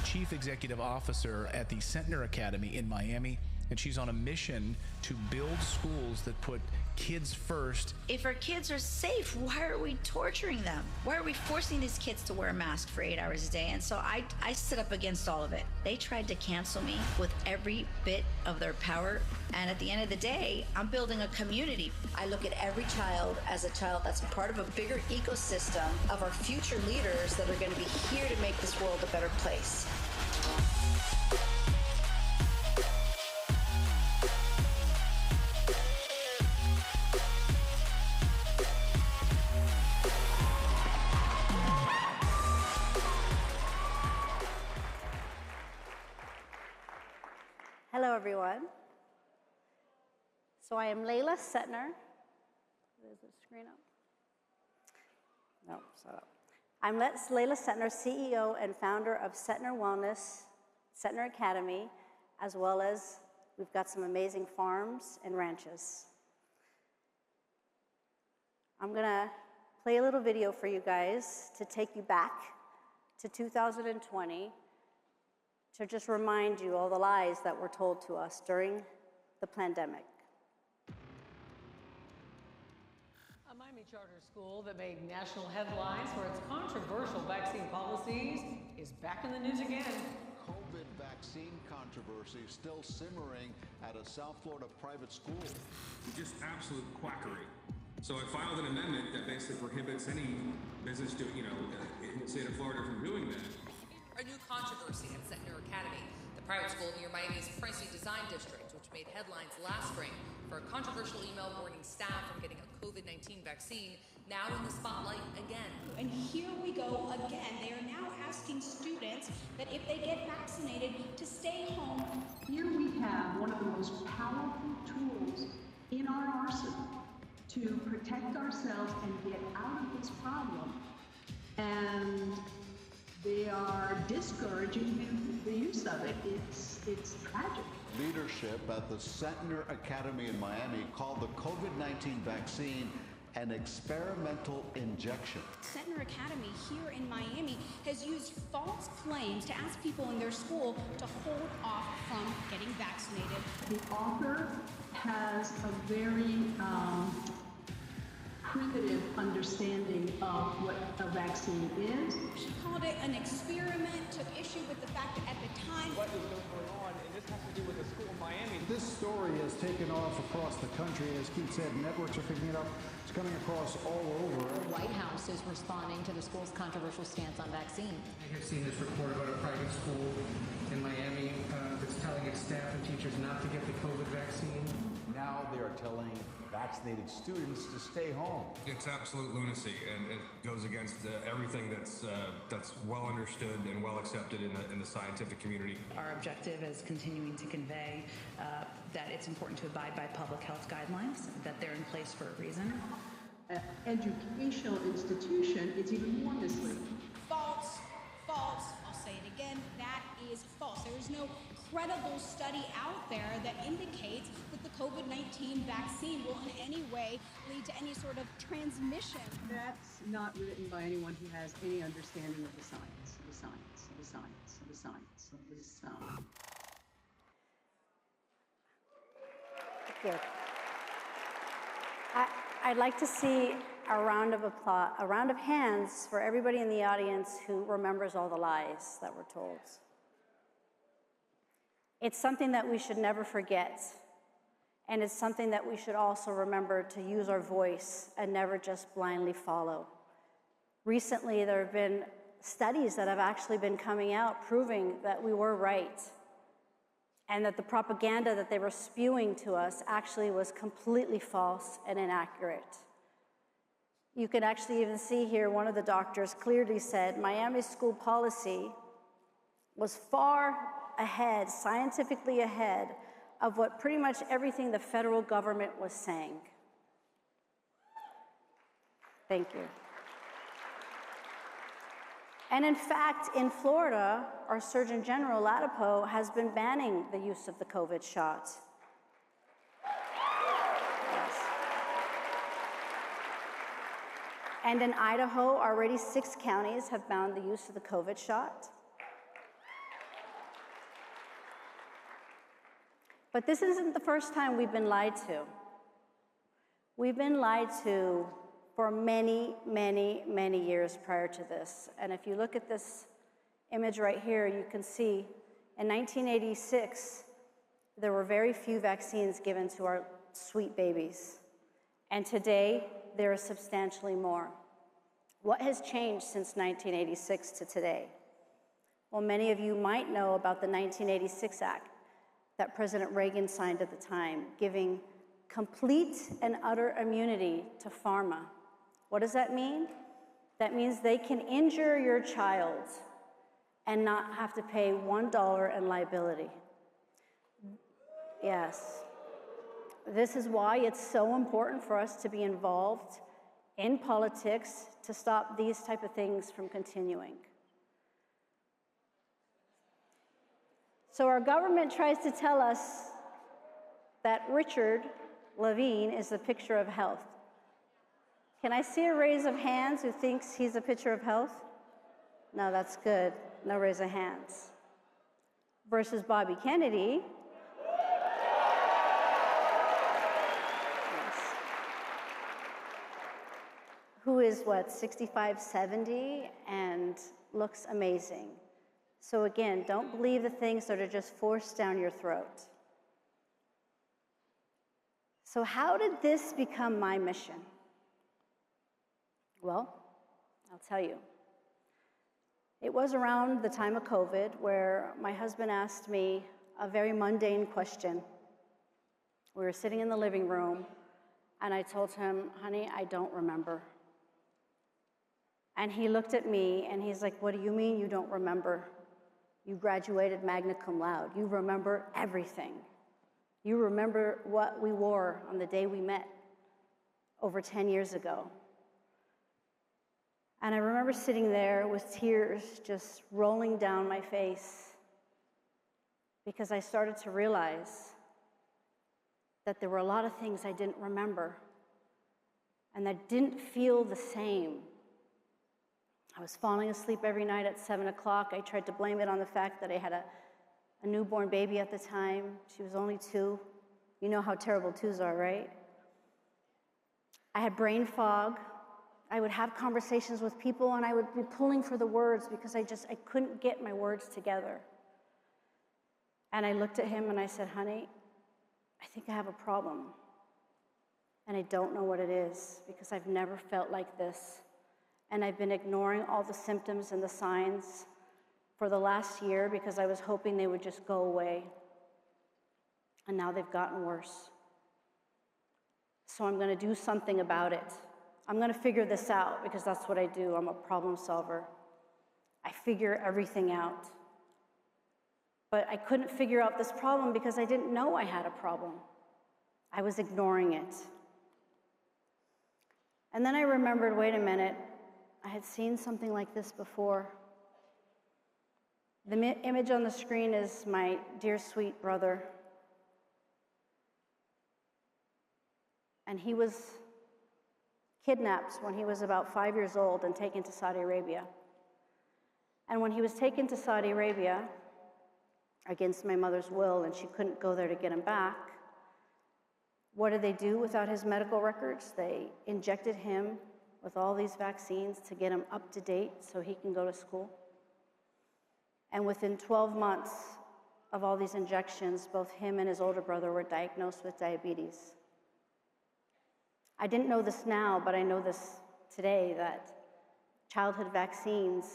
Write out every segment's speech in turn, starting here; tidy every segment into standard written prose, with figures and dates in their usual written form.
Chief Executive Officer at the Centner Academy in Miami, and she's on a mission to build schools that put kids first. If our kids are safe, why are we torturing them? Why are we forcing these kids to wear a mask for 8 hours a day? And so I stood up against all of it. They tried to cancel me with every bit of their power. And at the end of the day, I'm building a community. I look at every child as a child that's part of a bigger ecosystem of our future leaders that are going to be here to make this world a better place. Hello, everyone. So I am Leila Centner. Is the screen up? No, it's not up. I'm Leila Centner, CEO and founder of Centner Wellness, Centner Academy, as well as we've got some amazing farms and ranches. I'm gonna play a little video for you guys to take you back to 2020 to just remind you all the lies that were told to us during the pandemic. A Miami charter school that made national headlines for its controversial vaccine policies is back in the news again. COVID vaccine controversy still simmering at a South Florida private school. Just absolute quackery. So I filed an amendment that basically prohibits any business in the state of Florida from doing that. A new controversy at Centner Academy, the private school near Miami's pricey design district, which made headlines last spring for a controversial email warning staff from getting a COVID-19 vaccine, now in the spotlight again. And here we go again. They are now asking students that if they get vaccinated to stay home. Here we have one of the most powerful tools in our arsenal to protect ourselves and get out of this problem. And they are discouraging the use of it. It's tragic. Leadership at the Centner Academy in Miami called the COVID-19 vaccine an experimental injection. Centner Academy here in Miami has used false claims to ask people in their school to hold off from getting vaccinated. The author has a very primitive understanding of what a vaccine is. She called it an experiment, took issue with the fact that at the time... What is going on, and this has to do with the school in Miami. This story has taken off across the country. As Keith said, networks are picking it up. It's coming across all over. The White House is responding to the school's controversial stance on vaccines. I have seen this report about a private school in Miami that's telling its staff and teachers not to get the COVID vaccine. Now they are telling vaccinated students to stay home. It's absolute lunacy, and it goes against everything that's well understood and well accepted in the scientific community. Our objective is continuing to convey that it's important to abide by public health guidelines, that they're in place for a reason. An educational institution is even more misleading. False, false, I'll say it again, that is false. There is no credible study out there that indicates that the COVID-19 vaccine will in any way lead to any sort of transmission. That's not written by anyone who has any understanding of the science, the science, the science, the science, the science. Thank you. I'd like to see a round of applause, a round of hands for everybody in the audience who remembers all the lies that were told. It's something that we should never forget, and it's something that we should also remember to use our voice and never just blindly follow. Recently, there have been studies that have actually been coming out proving that we were right, and that the propaganda that they were spewing to us actually was completely false and inaccurate. You can actually even see here one of the doctors clearly said Miami's school policy was far ahead, scientifically ahead, of what pretty much everything the federal government was saying. Thank you. And in fact, in Florida, our Surgeon General, Latipo, has been banning the use of the COVID shot. Yes. And in Idaho, already 6 counties have banned the use of the COVID shot. But this isn't the first time we've been lied to. We've been lied to for many, many, many years prior to this. And if you look at this image right here, you can see in 1986, there were very few vaccines given to our sweet babies. And today, there are substantially more. What has changed since 1986 to today? Well, many of you might know about the 1986 Act that President Reagan signed at the time, giving complete and utter immunity to pharma. What does that mean? That means they can injure your child and not have to pay $1 in liability. Yes. This is why it's so important for us to be involved in politics to stop these type of things from continuing. So our government tries to tell us that Richard Levine is a picture of health. Can I see a raise of hands who thinks he's a picture of health? No, that's good. No raise of hands. Versus Bobby Kennedy. Yes. Who is what, 65, 70, and looks amazing. So again, don't believe the things that are just forced down your throat. So how did this become my mission? Well, I'll tell you. It was around the time of COVID where my husband asked me a very mundane question. We were sitting in the living room, and I told him, honey, I don't remember. And he looked at me, and he's like, what do you mean you don't remember? You graduated magna cum laude. You remember everything. You remember what we wore on the day we met over 10 years ago. And I remember sitting there with tears just rolling down my face because I started to realize that there were a lot of things I didn't remember and that didn't feel the same. I was falling asleep every night at 7 o'clock. I tried to blame it on the fact that I had a newborn baby at the time. She was only 2. You know how terrible 2s are, right? I had brain fog. I would have conversations with people and I would be pulling for the words because I couldn't get my words together. And I looked at him and I said, honey, I think I have a problem. And I don't know what it is because I've never felt like this. And I've been ignoring all the symptoms and the signs for the last year because I was hoping they would just go away. And now they've gotten worse. So I'm going to do something about it. I'm going to figure this out because that's what I do. I'm a problem solver. I figure everything out. But I couldn't figure out this problem because I didn't know I had a problem. I was ignoring it. And then I remembered, wait a minute, I had seen something like this before. The image on the screen is my dear sweet brother. And he was kidnapped when he was about 5 years old and taken to Saudi Arabia. And when he was taken to Saudi Arabia, against my mother's will, and she couldn't go there to get him back, what did they do without his medical records? They injected him with all these vaccines to get him up to date so he can go to school. And within 12 months of all these injections, both him and his older brother were diagnosed with diabetes. I didn't know this now, but I know this today, that childhood vaccines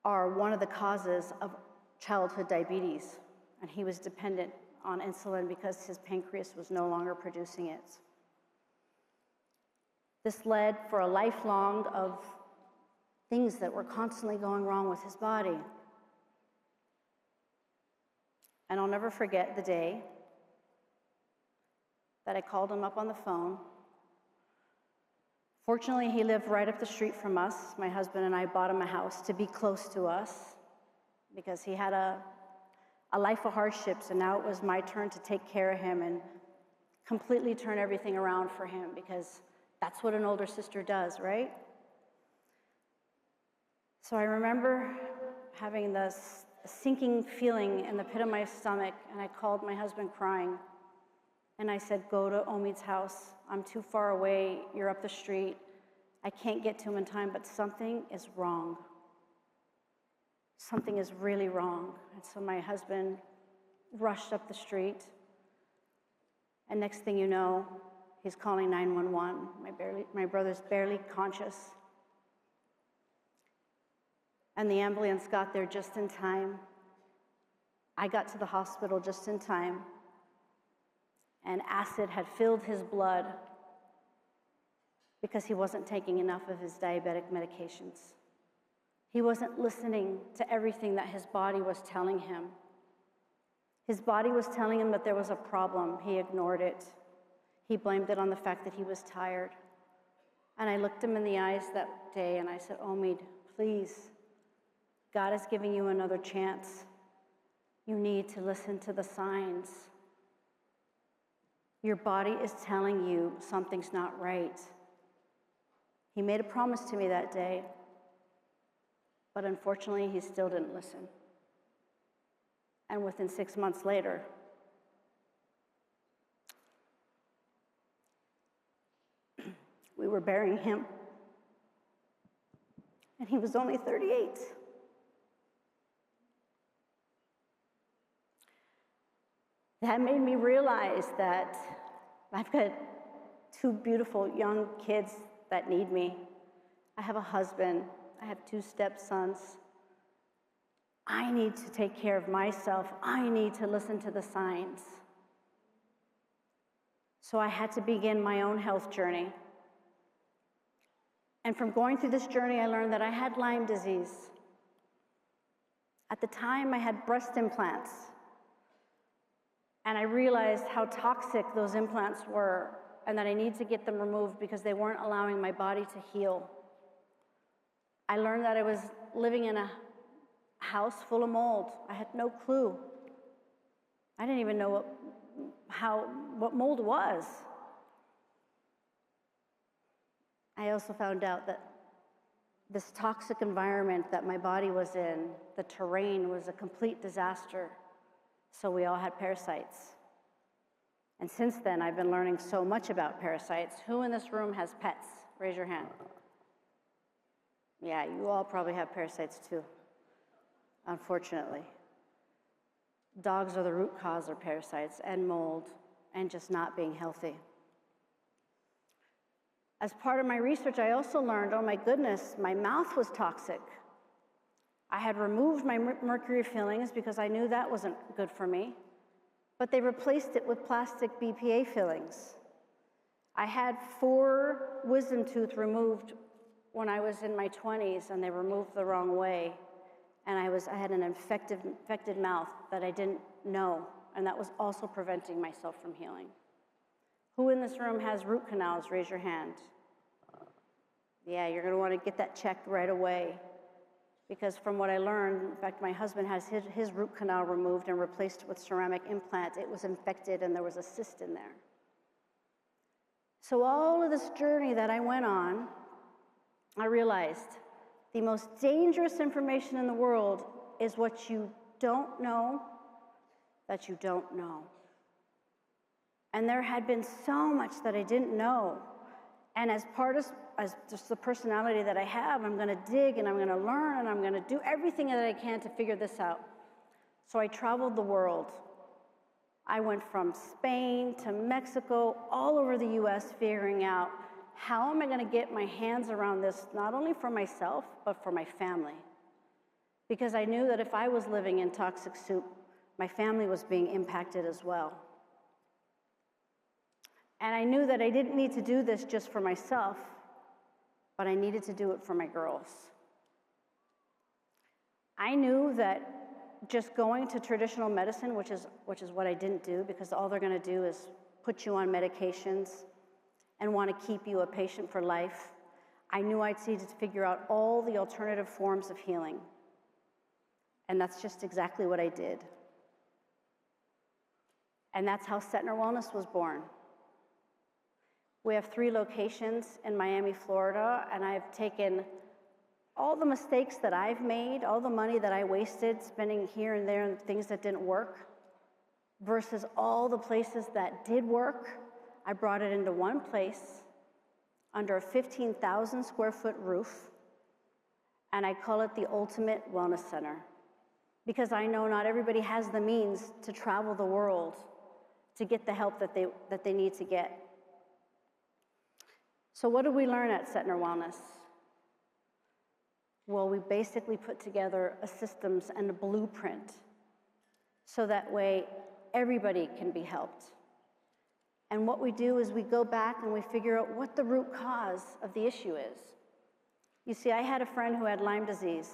are one of the causes of childhood diabetes. And he was dependent on insulin because his pancreas was no longer producing it. This led for a lifelong of things that were constantly going wrong with his body. And I'll never forget the day that I called him up on the phone. Fortunately, he lived right up the street from us. My husband and I bought him a house to be close to us because he had a life of hardships, and now it was my turn to take care of him and completely turn everything around for him because that's what an older sister does, right? So I remember having this sinking feeling in the pit of my stomach, and I called my husband crying. And I said, go to Omid's house. I'm too far away. You're up the street. I can't get to him in time, but something is wrong. Something is really wrong. And so my husband rushed up the street. And next thing you know, he's calling 911. My brother's barely conscious. And the ambulance got there just in time. I got to the hospital just in time. And acid had filled his blood because he wasn't taking enough of his diabetic medications. He wasn't listening to everything that his body was telling him. His body was telling him that there was a problem. He ignored it. He blamed it on the fact that he was tired. And I looked him in the eyes that day and I said, Omid, please, God is giving you another chance. You need to listen to the signs. Your body is telling you something's not right. He made a promise to me that day, but unfortunately, he still didn't listen. And within 6 months later, we were burying him, and he was only 38. That made me realize that I've got two beautiful young kids that need me. I have a husband. I have 2 stepsons. I need to take care of myself. I need to listen to the signs. So I had to begin my own health journey. And from going through this journey, I learned that I had Lyme disease. At the time, I had breast implants. And I realized how toxic those implants were and that I needed to get them removed because they weren't allowing my body to heal. I learned that I was living in a house full of mold. I had no clue. I didn't even know what mold was. I also found out that this toxic environment that my body was in, the terrain was a complete disaster. So we all had parasites. And since then, I've been learning so much about parasites. Who in this room has pets? Raise your hand. Yeah, you all probably have parasites too, unfortunately. Dogs are the root cause of parasites and mold and just not being healthy. As part of my research, I also learned, oh my goodness, my mouth was toxic. I had removed my mercury fillings because I knew that wasn't good for me, but they replaced it with plastic BPA fillings. I had 4 wisdom teeth removed when I was in my 20s, and they removed the wrong way, and I had an infected mouth that I didn't know, and that was also preventing myself from healing. Who in this room has root canals? Raise your hand. Yeah, you're going to want to get that checked right away. Because from what I learned, in fact, my husband has his root canal removed and replaced with ceramic implant. It was infected and there was a cyst in there. So all of this journey that I went on, I realized the most dangerous information in the world is what you don't know that you don't know. And there had been so much that I didn't know. And as just the personality that I have, I'm going to dig and I'm going to learn and I'm going to do everything that I can to figure this out. So I traveled the world. I went from Spain to Mexico, all over the US, figuring out how am I going to get my hands around this, not only for myself, but for my family. Because I knew that if I was living in toxic soup, my family was being impacted as well. And I knew that I didn't need to do this just for myself, but I needed to do it for my girls. I knew that just going to traditional medicine, which is what I didn't do, because all they're going to do is put you on medications and want to keep you a patient for life. I knew I'd need to figure out all the alternative forms of healing. And that's just exactly what I did. And that's how Centner Wellness was born. We have 3 locations in Miami, Florida, and I've taken all the mistakes that I've made, all the money that I wasted spending here and there on things that didn't work, versus all the places that did work, I brought it into one place under a 15,000 square foot roof, and I call it the Ultimate Wellness Center, because I know not everybody has the means to travel the world to get the help that they need to get. So what did we learn at Centner Wellness? Well, we basically put together a systems and a blueprint so that way everybody can be helped. And what we do is we go back and we figure out what the root cause of the issue is. You see, I had a friend who had Lyme disease,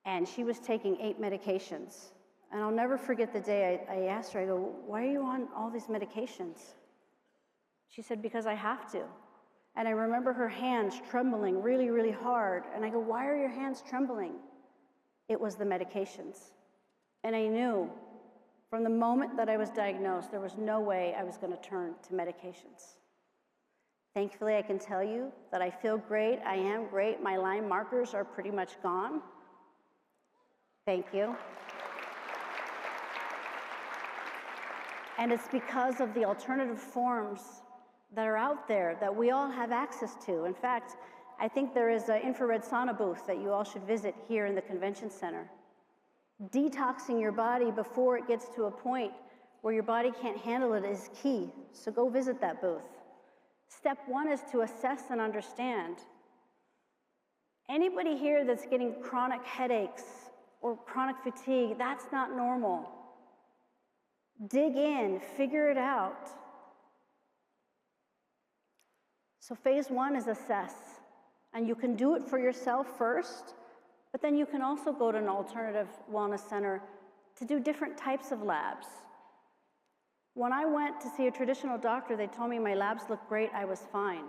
and she was taking 8 medications. And I'll never forget the day I asked her, I go, why are you on all these medications? She said, because I have to. And I remember her hands trembling really, really hard. And I go, why are your hands trembling? It was the medications. And I knew from the moment that I was diagnosed, there was no way I was going to turn to medications. Thankfully, I can tell you that I feel great. I am great. My Lyme markers are pretty much gone. Thank you. And it's because of the alternative forms that are out there that we all have access to. In fact, I think there is an infrared sauna booth that you all should visit here in the convention center. Detoxing your body before it gets to a point where your body can't handle it is key. So go visit that booth. Step 1 is to assess and understand. Anybody here that's getting chronic headaches or chronic fatigue, that's not normal. Dig in, figure it out. So phase 1 is assess. And you can do it for yourself first, but then you can also go to an alternative wellness center to do different types of labs. When I went to see a traditional doctor, they told me my labs looked great, I was fine.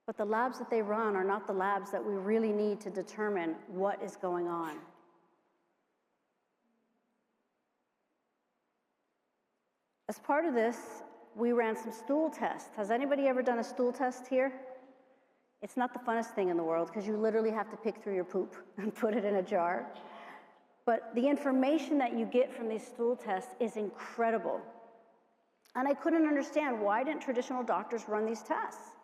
But the labs that they run are not the labs that we really need to determine what is going on. As part of this, we ran some stool tests. Has anybody ever done a stool test here? It's not the funnest thing in the world because you literally have to pick through your poop and put it in a jar. But the information that you get from these stool tests is incredible. And I couldn't understand, why didn't traditional doctors run these tests?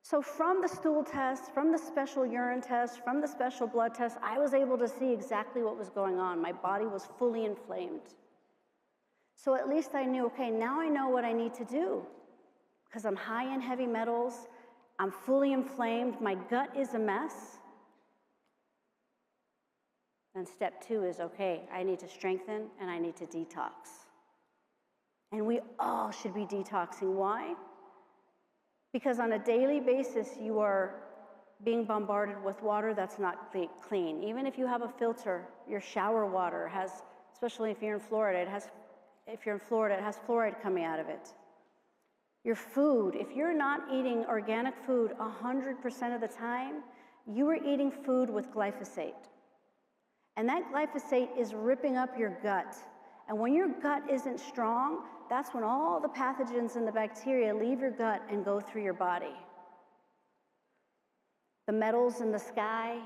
So from the stool tests, from the special urine tests, from the special blood tests, I was able to see exactly what was going on. My body was fully inflamed. So at least I knew, okay, now I know what I need to do because I'm high in heavy metals, I'm fully inflamed, my gut is a mess. And step 2 is, okay, I need to strengthen and I need to detox. And we all should be detoxing. Why? Because on a daily basis, you are being bombarded with water that's not clean. Even if you have a filter, your shower water has, especially if you're in Florida, it has fluoride coming out of it. Your food, if you're not eating organic food 100% of the time, you are eating food with glyphosate. And that glyphosate is ripping up your gut. And when your gut isn't strong, that's when all the pathogens and the bacteria leave your gut and go through your body. The metals in the sky,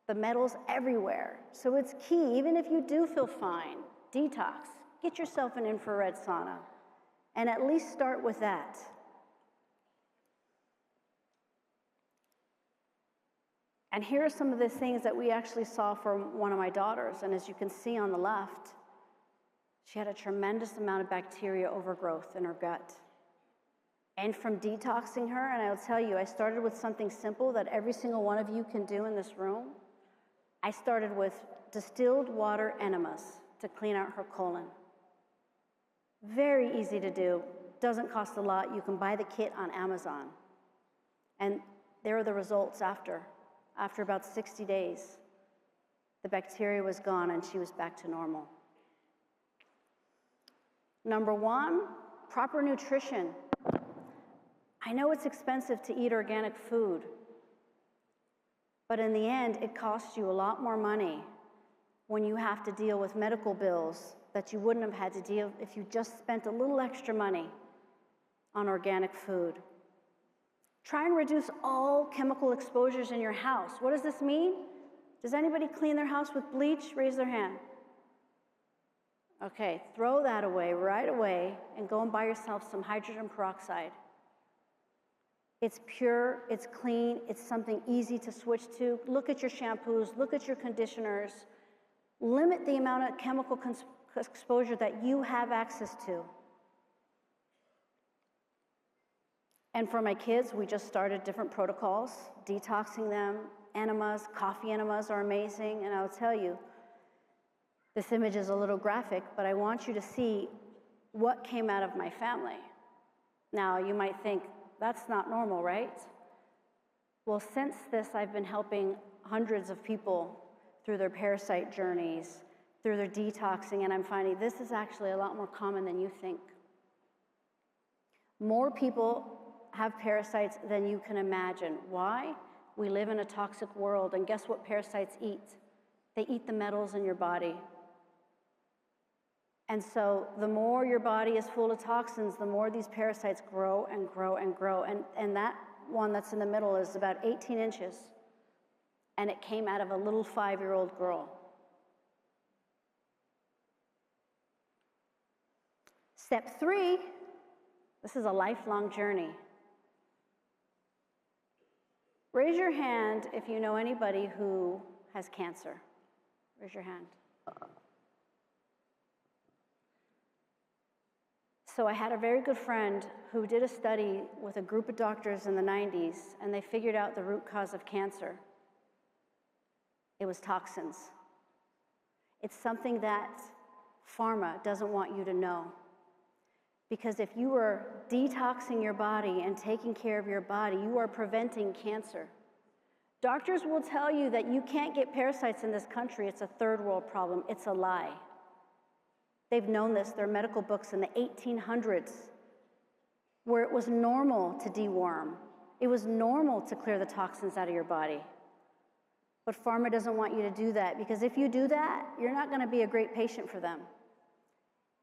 the metals everywhere. So it's key, even if you do feel fine, detox. Get yourself an infrared sauna, and at least start with that. And here are some of the things that we actually saw from one of my daughters, and as you can see on the left, she had a tremendous amount of bacteria overgrowth in her gut. And from detoxing her, and I'll tell you, I started with something simple that every single one of you can do in this room. I started with distilled water enemas to clean out her colon. Very easy to do, doesn't cost a lot. You can buy the kit on Amazon. And there are the results after. After about 60 days, the bacteria was gone and she was back to normal. Number 1, proper nutrition. I know it's expensive to eat organic food, but in the end, it costs you a lot more money when you have to deal with medical bills that you wouldn't have had to deal if you just spent a little extra money on organic food. Try and reduce all chemical exposures in your house. What does this mean? Does anybody clean their house with bleach? Raise their hand. Okay, throw that away right away and go and buy yourself some hydrogen peroxide. It's pure, it's clean, it's something easy to switch to. Look at your shampoos, look at your conditioners. Limit the amount of chemical exposure that you have access to. And for my kids, we just started different protocols, detoxing them. Enemas, coffee enemas are amazing, and I'll tell you, this image is a little graphic, but I want you to see what came out of my family. Now, you might think, that's not normal, right? Well, since this, I've been helping hundreds of people through their parasite journeys, through their detoxing, and I'm finding this is actually a lot more common than you think. More people have parasites than you can imagine. Why? We live in a toxic world, and guess what parasites eat? They eat the metals in your body. And so the more your body is full of toxins, the more these parasites grow and grow and grow. And that one that's in the middle is about 18 inches. And it came out of a little 5-year-old girl. Step 3, this is a lifelong journey. Raise your hand if you know anybody who has cancer. Raise your hand. So I had a very good friend who did a study with a group of doctors in the 90s, and they figured out the root cause of cancer. It was toxins. It's something that pharma doesn't want you to know. Because if you are detoxing your body and taking care of your body, you are preventing cancer. Doctors will tell you that you can't get parasites in this country. It's a third world problem. It's a lie. They've known this. There are medical books in the 1800s where it was normal to deworm. It was normal to clear the toxins out of your body. But pharma doesn't want you to do that, because if you do that, you're not going to be a great patient for them.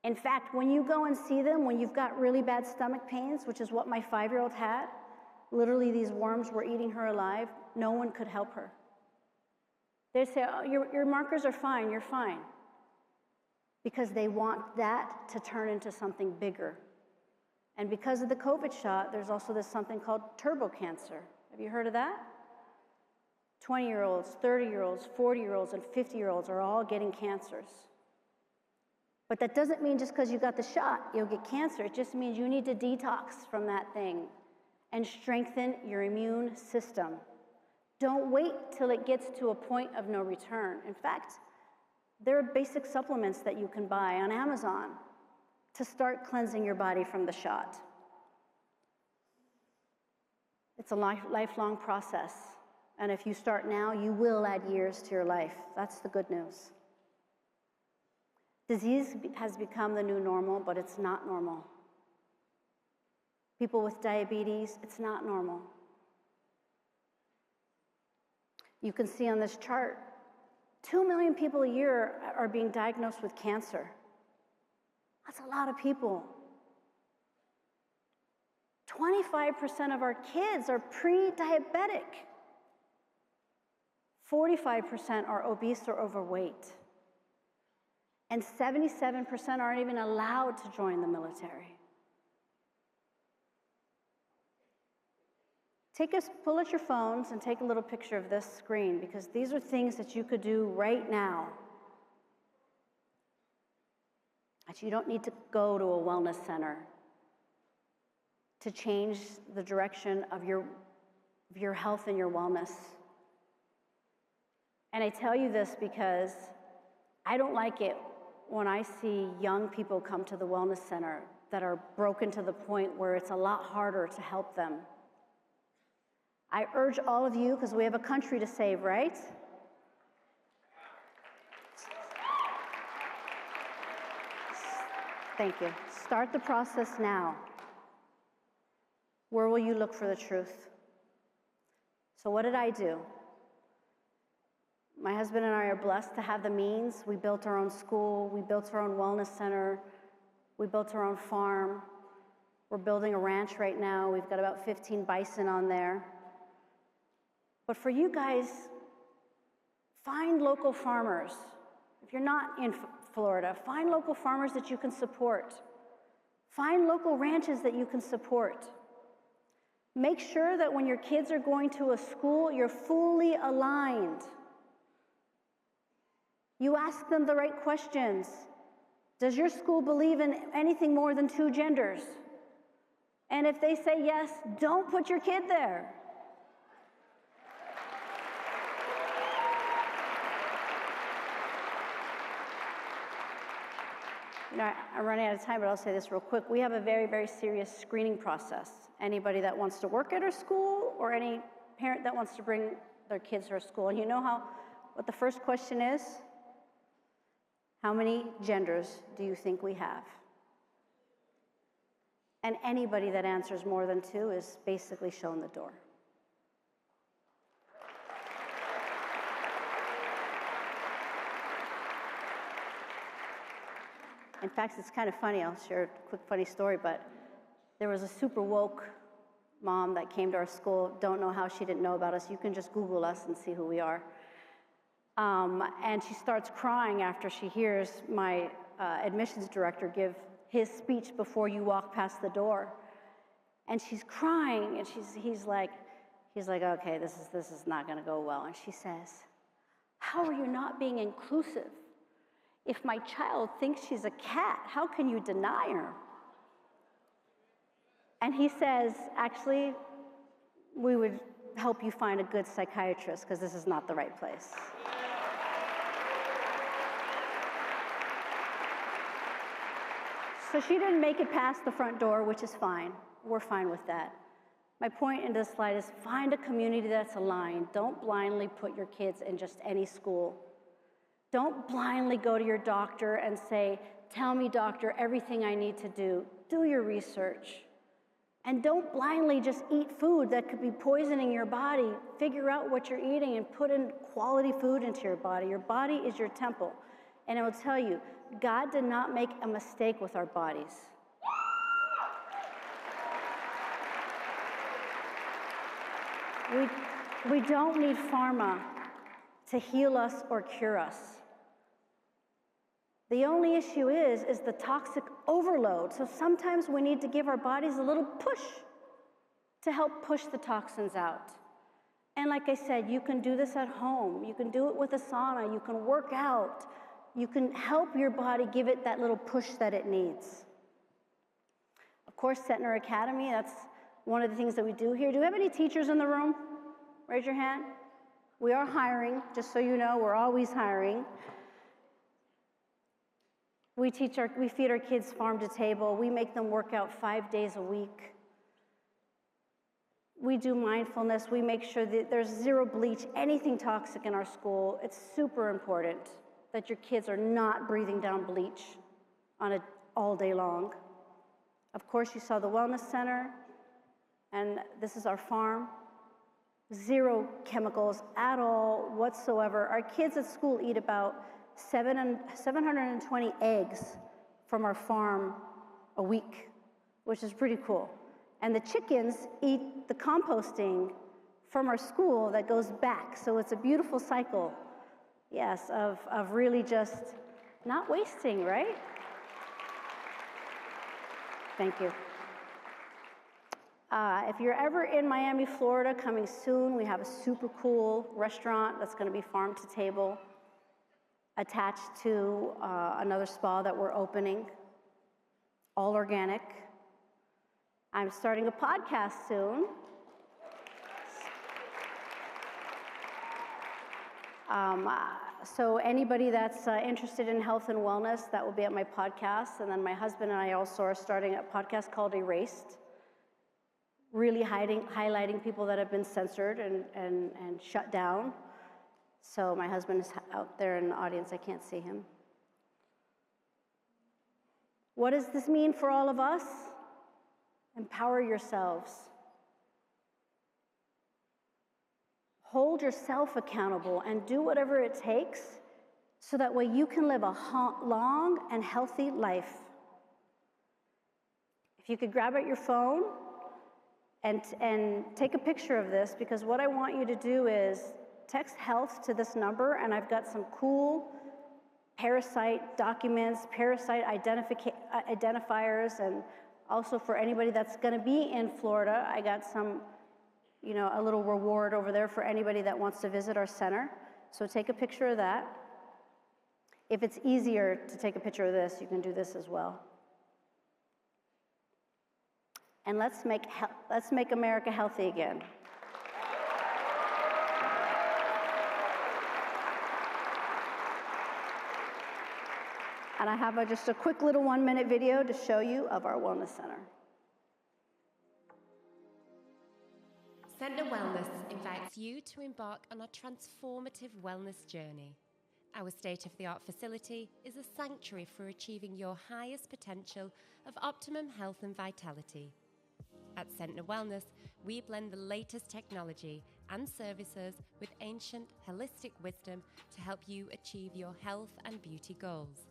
In fact, when you go and see them, when you've got really bad stomach pains, which is what my 5-year-old had, literally these worms were eating her alive, no one could help her. They'd say, oh, your markers are fine, you're fine. Because they want that to turn into something bigger. And because of the COVID shot, there's also this something called turbo cancer. Have you heard of that? 20-year-olds, 30-year-olds, 40-year-olds, and 50-year-olds are all getting cancers. But that doesn't mean just because you got the shot, you'll get cancer. It just means you need to detox from that thing and strengthen your immune system. Don't wait till it gets to a point of no return. In fact, there are basic supplements that you can buy on Amazon to start cleansing your body from the shot. It's a lifelong process. And if you start now, you will add years to your life. That's the good news. Disease has become the new normal, but it's not normal. People with diabetes, it's not normal. You can see on this chart, 2 million people a year are being diagnosed with cancer. That's a lot of people. 25% of our kids are pre-diabetic. 45% are obese or overweight. And 77% aren't even allowed to join the military. Pull out your phones and take a little picture of this screen, because these are things that you could do right now. That you don't need to go to a wellness center to change the direction of your health and your wellness. And I tell you this because I don't like it when I see young people come to the wellness center that are broken to the point where it's a lot harder to help them. I urge all of you, because we have a country to save, right? Thank you. Start the process now. Where will you look for the truth? So what did I do? My husband and I are blessed to have the means. We built our own school. We built our own wellness center. We built our own farm. We're building a ranch right now. We've got about 15 bison on there. But for you guys, find local farmers. If you're not in Florida, find local farmers that you can support. Find local ranches that you can support. Make sure that when your kids are going to a school, you're fully aligned. You ask them the right questions. Does your school believe in anything more than 2 genders? And if they say yes, don't put your kid there. You know, I'm running out of time, but I'll say this real quick. We have a very, very serious screening process. Anybody that wants to work at our school or any parent that wants to bring their kids to our school. And you know what the first question is? How many genders do you think we have? And anybody that answers more than 2 is basically shown the door. In fact, it's kind of funny. I'll share a quick funny story, but there was a super woke mom that came to our school. Don't know how she didn't know about us. You can just Google us and see who we are. And she starts crying after she hears my admissions director give his speech before you walk past the door. And she's crying, and he's like, okay, this is not gonna go well. And she says, how are you not being inclusive? If my child thinks she's a cat, how can you deny her? And he says, actually, we would help you find a good psychiatrist because this is not the right place. So she didn't make it past the front door, which is fine. We're fine with that. My point in this slide is find a community that's aligned. Don't blindly put your kids in just any school. Don't blindly go to your doctor and say, tell me, doctor, everything I need to do. Do your research. And don't blindly just eat food that could be poisoning your body. Figure out what you're eating and put in quality food into your body. Your body is your temple. And I will tell you, God did not make a mistake with our bodies. We don't need pharma to heal us or cure us. The only issue is the toxic overload. So sometimes we need to give our bodies a little push to help push the toxins out. And like I said, you can do this at home. You can do it with a sauna. You can work out. You can help your body give it that little push that it needs. Of course, Centner Academy, that's one of the things that we do here. Do we have any teachers in the room? Raise your hand. We are hiring, just so you know, we're always hiring. We feed our kids farm to table. We make them work out 5 days a week. We do mindfulness. We make sure that there's zero bleach, anything toxic in our school. It's super important that your kids are not breathing down bleach all day long. Of course, you saw the Wellness Center, and this is our farm. Zero chemicals at all whatsoever. Our kids at school eat about 720 eggs from our farm a week, which is pretty cool. And the chickens eat the composting from our school that goes back. So it's a beautiful cycle, yes, of really just not wasting, right? Thank you. If you're ever in Miami, Florida, coming soon, we have a super cool restaurant that's going to be farm to table attached to another spa that we're opening, all organic. I'm starting a podcast soon. So anybody that's interested in health and wellness, that will be at my podcast. And then my husband and I also are starting a podcast called Erased, really highlighting people that have been censored and shut down. So my husband is out there in the audience. I can't see him. What does this mean for all of us? Empower yourselves. Hold yourself accountable and do whatever it takes so that way you can live a long and healthy life. If you could grab out your phone and take a picture of this, because what I want you to do is text health to this number, and I've got some cool parasite documents, parasite identifiers, and also for anybody that's gonna be in Florida, I got some, you know, a little reward over there for anybody that wants to visit our center. So take a picture of that. If it's easier to take a picture of this, you can do this as well. And let's make America healthy again. And I have just a quick little 1-minute video to show you of our wellness center. Centner Wellness invites you to embark on a transformative wellness journey. Our state-of-the-art facility is a sanctuary for achieving your highest potential of optimum health and vitality. At Centner Wellness, we blend the latest technology and services with ancient, holistic wisdom to help you achieve your health and beauty goals.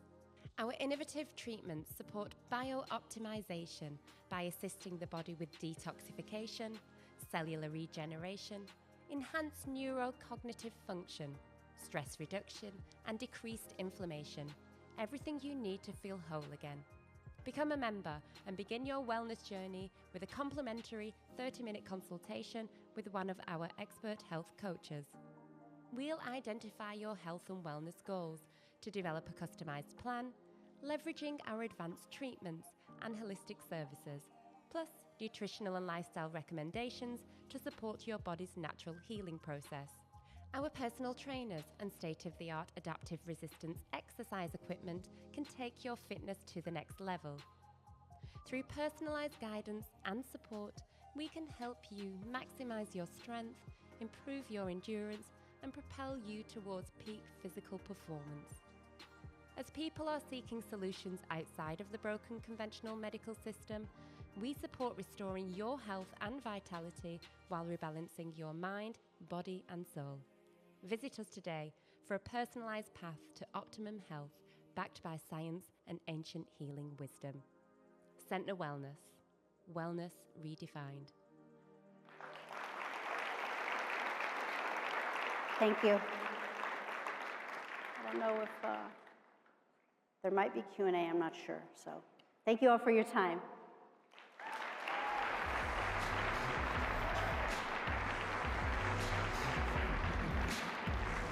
Our innovative treatments support bio-optimization by assisting the body with detoxification, cellular regeneration, enhanced neurocognitive function, stress reduction, and decreased inflammation. Everything you need to feel whole again. Become a member and begin your wellness journey with a complimentary 30-minute consultation with one of our expert health coaches. We'll identify your health and wellness goals to develop a customized plan, leveraging our advanced treatments and holistic services, plus nutritional and lifestyle recommendations to support your body's natural healing process. Our personal trainers and state-of-the-art adaptive resistance exercise equipment can take your fitness to the next level. Through personalized guidance and support, we can help you maximize your strength, improve your endurance, and propel you towards peak physical performance. As people are seeking solutions outside of the broken conventional medical system, we support restoring your health and vitality while rebalancing your mind, body, and soul. Visit us today for a personalized path to optimum health backed by science and ancient healing wisdom. Centner Wellness. Wellness redefined. Thank you. I don't know if there might be Q&A, I'm not sure. So thank you all for your time.